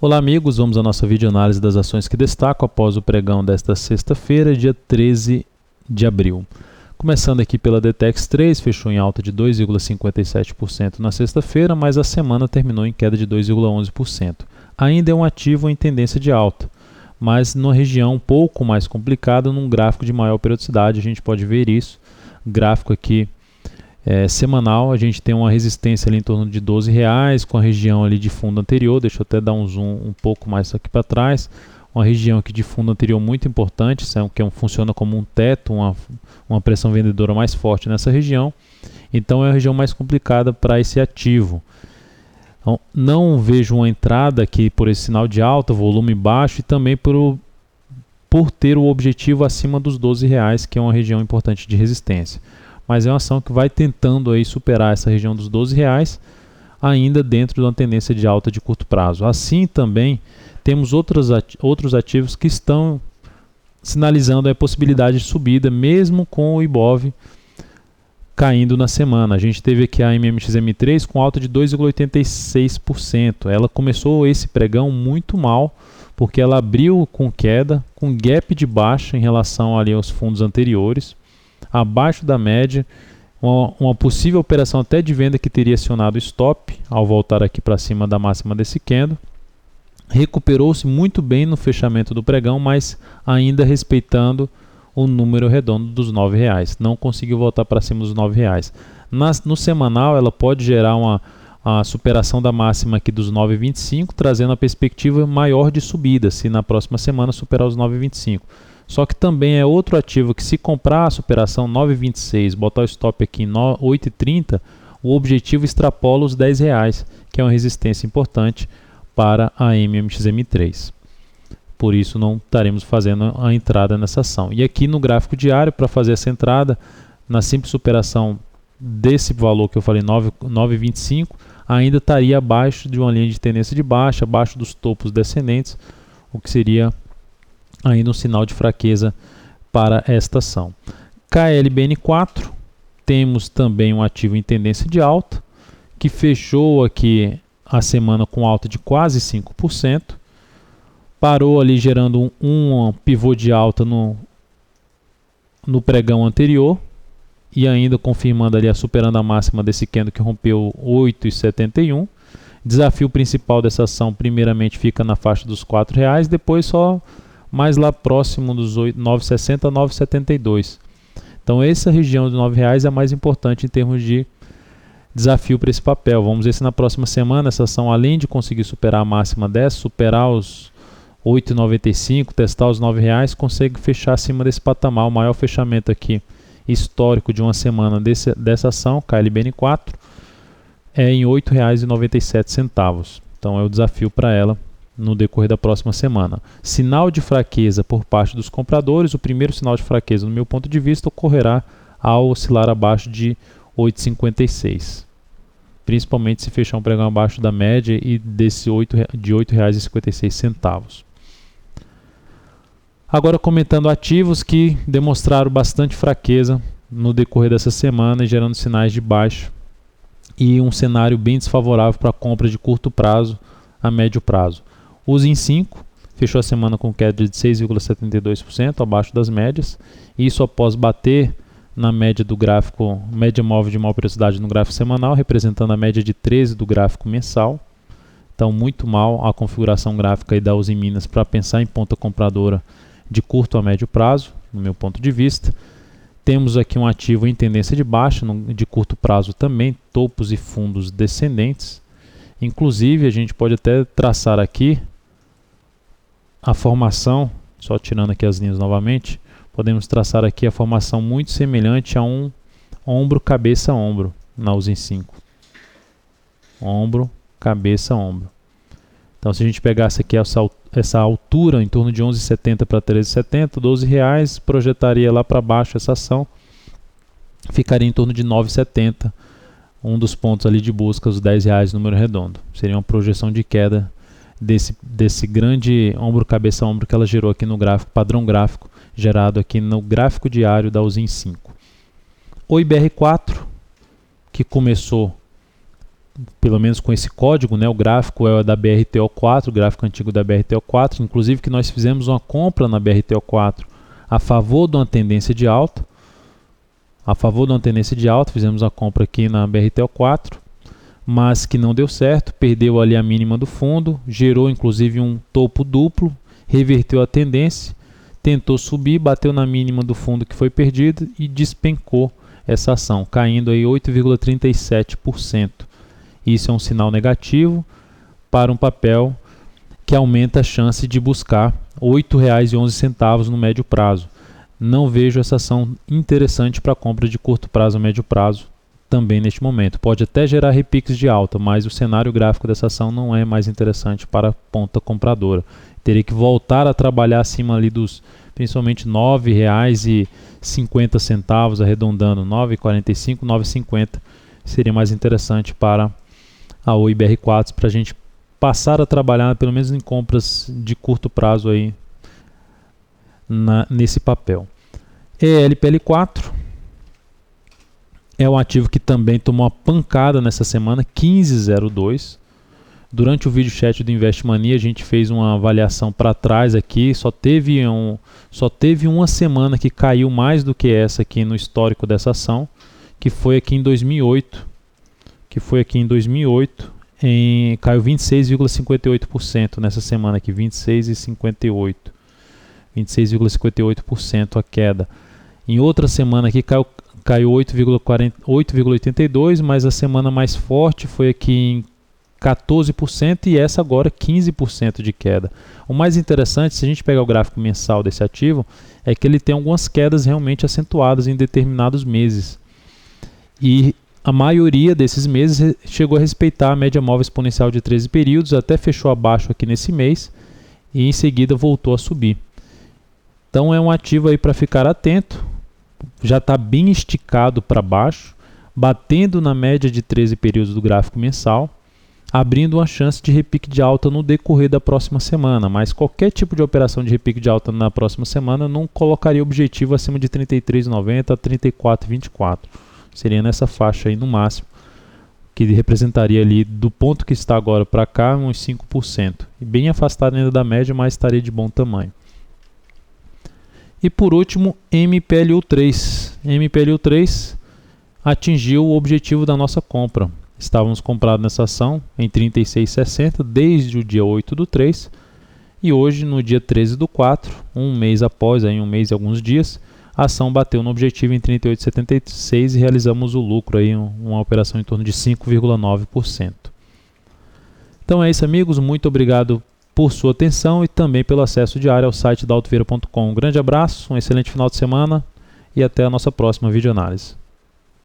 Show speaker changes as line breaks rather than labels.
Olá amigos, vamos à nossa videoanálise das ações que destaco após o pregão desta sexta-feira, dia 13 de abril. Começando aqui pela DTEX3, fechou em alta de 2,57% na sexta-feira, mas a semana terminou em queda de 2,11%. Ainda é um ativo em tendência de alta, mas numa região um pouco mais complicada, num gráfico de maior periodicidade, a gente pode ver isso. Gráfico aqui semanal, a gente tem uma resistência ali em torno de R$12, com a região ali de fundo anterior. Deixa eu até dar um zoom um pouco mais aqui para trás. Uma região aqui de fundo anterior muito importante, que funciona como um teto, uma pressão vendedora mais forte nessa região. Então é a região mais complicada para esse ativo. Então, não vejo uma entrada aqui por esse sinal de alta, volume baixo, e também por ter o objetivo acima dos R$12, que é uma região importante de resistência. Mas é uma ação que vai tentando aí superar essa região dos R$12, ainda dentro de uma tendência de alta de curto prazo. Assim também temos outros ativos que estão sinalizando a possibilidade de subida, mesmo com o Ibov caindo na semana. A gente teve aqui a MMXM3 com alta de 2,86%. Ela começou esse pregão muito mal, porque ela abriu com queda, com gap de baixa em relação ali aos fundos anteriores, abaixo da média, uma possível operação até de venda que teria acionado stop ao voltar aqui para cima da máxima desse candle. Recuperou-se muito bem no fechamento do pregão, mas ainda respeitando o número redondo dos R$9. Não conseguiu voltar para cima dos R$9. No semanal, ela pode gerar a superação da máxima aqui dos 9,25, trazendo a perspectiva maior de subida, se na próxima semana superar os 9,25. Só que também é outro ativo que, se comprar a superação 9,26, botar o stop aqui em 8,30, o objetivo extrapola os R$10, que é uma resistência importante para a MMXM3. Por isso não estaremos fazendo a entrada nessa ação. E aqui no gráfico diário, para fazer essa entrada, na simples superação desse valor que eu falei, 9,25, ainda estaria abaixo de uma linha de tendência de baixa, abaixo dos topos descendentes, o que seria ainda um sinal de fraqueza para esta ação. KLBN4, temos também um ativo em tendência de alta, que fechou aqui a semana com alta de quase 5%, parou ali gerando um pivô de alta no pregão anterior, e ainda confirmando ali, superando a máxima desse candle que rompeu 8,71. Desafio principal dessa ação primeiramente fica na faixa dos R$4, depois só mais lá próximo dos 9,60 a 9,72. Então essa região de R$9 é a mais importante em termos de desafio para esse papel. Vamos ver se na próxima semana essa ação, além de conseguir superar a máxima dessa, superar os 8,95, testar os R$9, consegue fechar acima desse patamar. O maior fechamento aqui histórico de uma semana dessa ação, KLBN4, é em R$ 8,97. Então é o desafio para ela no decorrer da próxima semana. Sinal de fraqueza por parte dos compradores. O primeiro sinal de fraqueza, no meu ponto de vista, ocorrerá ao oscilar abaixo de 8,56. Principalmente se fechar um pregão abaixo da média e de R$ 8,56. Agora comentando ativos que demonstraram bastante fraqueza no decorrer dessa semana, gerando sinais de baixa e um cenário bem desfavorável para a compra de curto prazo a médio prazo. O ZIN5 fechou a semana com queda de 6,72%, abaixo das médias, isso após bater na média do gráfico, média móvel de maior periodicidade no gráfico semanal, representando a média de 13 do gráfico mensal. Então muito mal a configuração gráfica aí da Uzi Minas para pensar em ponta compradora de curto a médio prazo, no meu ponto de vista. Temos aqui um ativo em tendência de baixa, de curto prazo também, topos e fundos descendentes. Inclusive a gente pode até traçar aqui a formação, só tirando aqui as linhas novamente, podemos traçar aqui a formação muito semelhante a um ombro, cabeça, ombro na Uzi 5. Ombro, cabeça, ombro. Então se a gente pegasse aqui essa altura em torno de 11,70 para 13,70, R$12, projetaria lá para baixo essa ação, ficaria em torno de 9,70, um dos pontos ali de busca, os R$10 número redondo. Seria uma projeção de queda desse grande ombro, cabeça, ombro que ela gerou aqui no gráfico, padrão gráfico, gerado aqui no gráfico diário da Uzi 5. O IBR4, que começou pelo menos com esse código, né? O gráfico é da BRTO4, o gráfico antigo da BRTO4, inclusive que nós fizemos uma compra na BRTO4 a favor de uma tendência de alta. Fizemos a compra aqui na BRTO4, mas que não deu certo, perdeu ali a mínima do fundo, gerou inclusive um topo duplo, reverteu a tendência, tentou subir, bateu na mínima do fundo que foi perdida e despencou essa ação, caindo aí 8,37%. Isso é um sinal negativo para um papel que aumenta a chance de buscar R$ 8,11 no médio prazo. Não vejo essa ação interessante para compra de curto prazo a médio prazo também neste momento. Pode até gerar repiques de alta, mas o cenário gráfico dessa ação não é mais interessante para a ponta compradora. Teria que voltar a trabalhar acima ali dos principalmente R$ 9,50, arredondando R$ 9,45, R$ 9,50 seria mais interessante para a Oi BR4 para a gente passar a trabalhar pelo menos em compras de curto prazo aí nesse papel. ELPL4 é um ativo que também tomou uma pancada nessa semana, 15,02. Durante o vídeo chat do Investmania a gente fez uma avaliação para trás aqui, só teve uma semana que caiu mais do que essa aqui no histórico dessa ação, que foi aqui em 2008. Caiu 26,58% nessa semana aqui, 26,58% a queda. Em outra semana aqui caiu 8,82%, mas a semana mais forte foi aqui em 14% e essa agora 15% de queda. O mais interessante, se a gente pegar o gráfico mensal desse ativo, é que ele tem algumas quedas realmente acentuadas em determinados meses. E a maioria desses meses chegou a respeitar a média móvel exponencial de 13 períodos, até fechou abaixo aqui nesse mês e em seguida voltou a subir. Então é um ativo aí para ficar atento, já está bem esticado para baixo, batendo na média de 13 períodos do gráfico mensal, abrindo uma chance de repique de alta no decorrer da próxima semana, mas qualquer tipo de operação de repique de alta na próxima semana eu não colocaria objetivo acima de 33,90 a 34,24. Seria nessa faixa aí no máximo, que representaria ali do ponto que está agora para cá uns 5%. E bem afastado ainda da média, mas estaria de bom tamanho. E por último, MPLU3. MPLU3 atingiu o objetivo da nossa compra. Estávamos comprados nessa ação em 36,60 desde o dia 8/3 e hoje no dia 13/4, um mês após, aí um mês e alguns dias, a ação bateu no objetivo em 38,76 e realizamos o lucro, aí, uma operação em torno de 5,9%. Então é isso, amigos, muito obrigado por sua atenção e também pelo acesso diário ao site daltovieira.com. Um grande abraço, um excelente final de semana e até a nossa próxima videoanálise.